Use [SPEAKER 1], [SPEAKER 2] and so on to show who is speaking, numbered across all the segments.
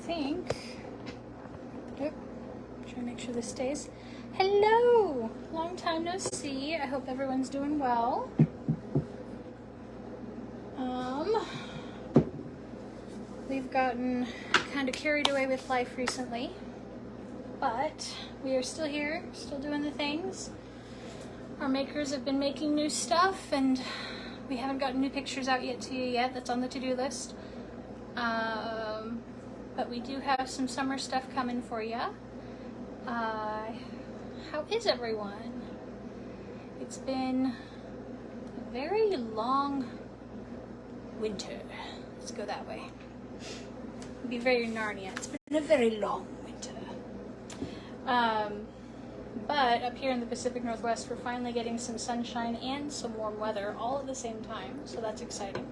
[SPEAKER 1] think, trying to make sure this stays. Hello, long time no see. I hope everyone's doing well. We've gotten kind of carried away with life recently, but we are still here, still doing the things. Our makers have been making new stuff, and we haven't gotten new pictures out yet to you yet. That's on the to-do list. But we do have some summer stuff coming for you. How is everyone? It's been a very long winter. Let's go that way. It'd be very Narnia. It's been a very long winter. But up here in the Pacific Northwest, we're finally getting some sunshine and some warm weather all at the same time, so that's exciting.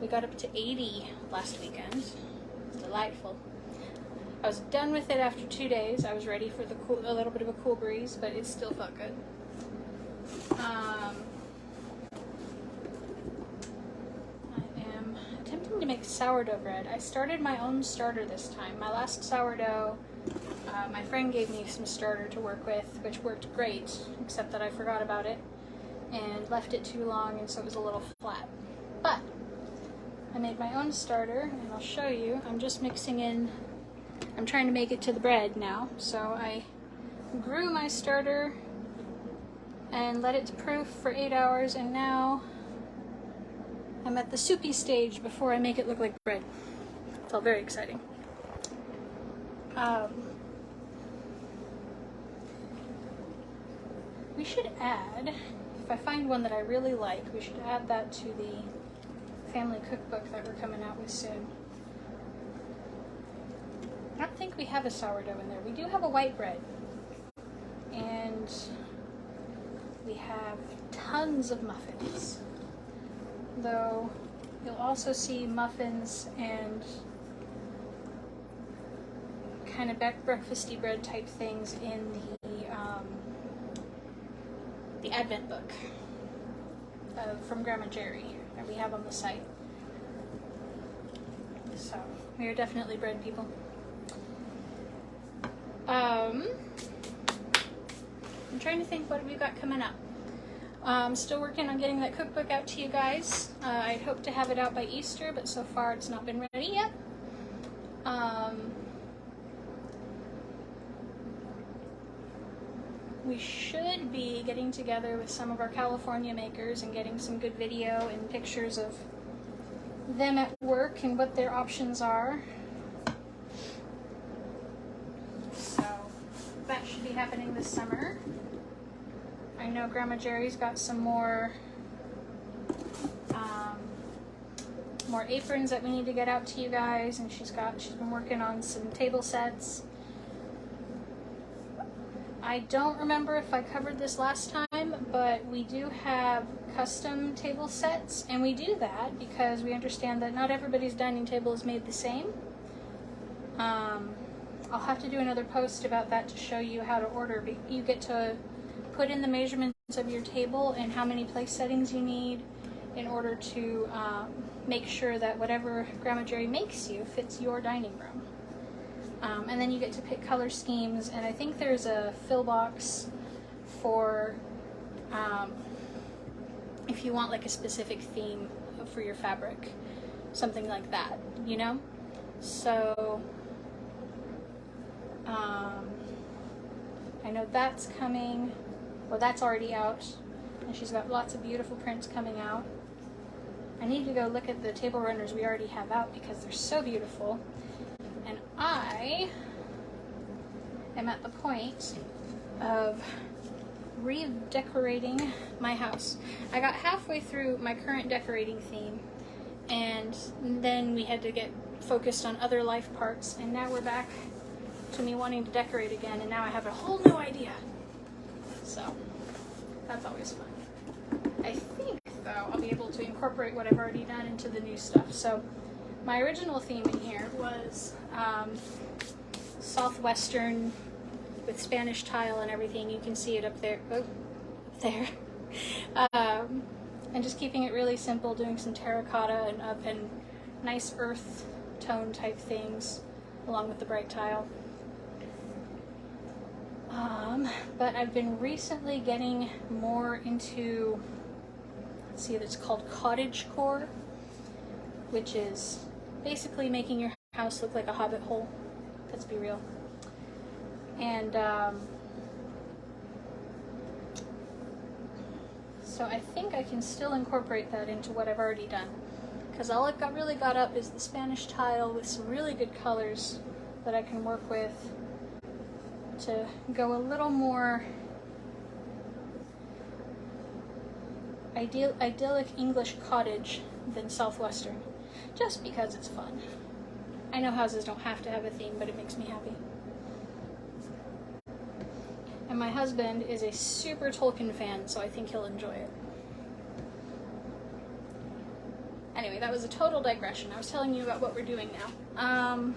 [SPEAKER 1] We got up to 80 last weekend. Delightful. I was done with it after 2 days. I was ready for a little bit of a cool breeze, but it still felt good. I am attempting to make sourdough bread. I started my own starter this time. My last sourdough, my friend gave me some starter to work with, which worked great, except that I forgot about it and left it too long, and so it was a little flat. But I made my own starter, and I'll show you. I'm just mixing in, I'm trying to make it to the bread now. So I grew my starter and let it to proof for 8 hours, and now I'm at the soupy stage before I make it look like bread. It's all very exciting. We should add, if I find one that I really like, we should add that to the family cookbook that we're coming out with soon. I don't think we have a sourdough in there. We do have a white bread. And we have tons of muffins. Though you'll also see muffins and kind of breakfasty bread type things in the Advent book from Grandma Jerry that we have on the site. So we are definitely bread people. I'm trying to think what we've got coming up. I'm still working on getting that cookbook out to you guys. I'd hope to have it out by Easter, but so far it's not been ready yet. We should be getting together with some of our California makers and getting some good video and pictures of them at work and what their options are. So that should be happening this summer. I know Grandma Jerry's got some more aprons that we need to get out to you guys, and she's been working on some table sets. I don't remember if I covered this last time, but we do have custom table sets, and we do that because we understand that not everybody's dining table is made the same. I'll have to do another post about that to show you how to order. You get to put in the measurements of your table and how many place settings you need in order to make sure that whatever Grandma Jerry makes you fits your dining room. And then you get to pick color schemes, and I think there's a fill box for if you want like a specific theme for your fabric, something like that, you know? So I know that's coming, or that's already out, and she's got lots of beautiful prints coming out. I need to go look at the table runners we already have out because they're so beautiful. And I am at the point of redecorating my house. I got halfway through my current decorating theme, and then we had to get focused on other life parts, and now we're back to me wanting to decorate again, and now I have a whole new idea. So that's always fun. I think, though, I'll be able to incorporate what I've already done into the new stuff. So my original theme in here was southwestern with Spanish tile and everything. You can see it up there. Oh, up there. And just keeping it really simple, doing some terracotta and nice earth tone type things. along with the bright tile. But I've been recently getting more into, let's see, it's called cottagecore, which is basically making your house look like a hobbit hole. Let's be real. And so I think I can still incorporate that into what I've already done, because all it really got up is the Spanish tile with some really good colors that I can work with to go a little more idyllic English cottage than Southwestern, just because it's fun. I know houses don't have to have a theme, but it makes me happy. And my husband is a super Tolkien fan, so I think he'll enjoy it. Anyway, that was a total digression. I was telling you about what we're doing now.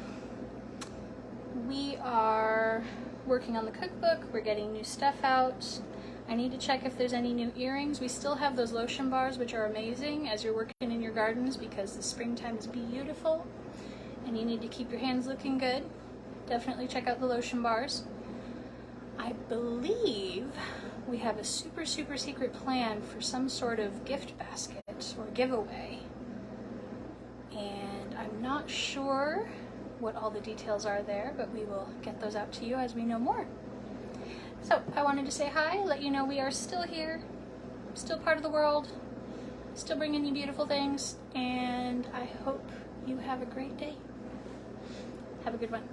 [SPEAKER 1] We are working on the cookbook. We're getting new stuff out. I need to check if there's any new earrings. We still have those lotion bars, which are amazing as you're working in your gardens, because the springtime is beautiful and you need to keep your hands looking good. Definitely check out the lotion bars. I believe we have a super secret plan for some sort of gift basket or giveaway, and I'm not sure what all the details are there, but we will get those out to you as we know more. So I wanted to say hi, let you know we are still here, still part of the world, still bringing you beautiful things, and I hope you have a great day. Have a good one.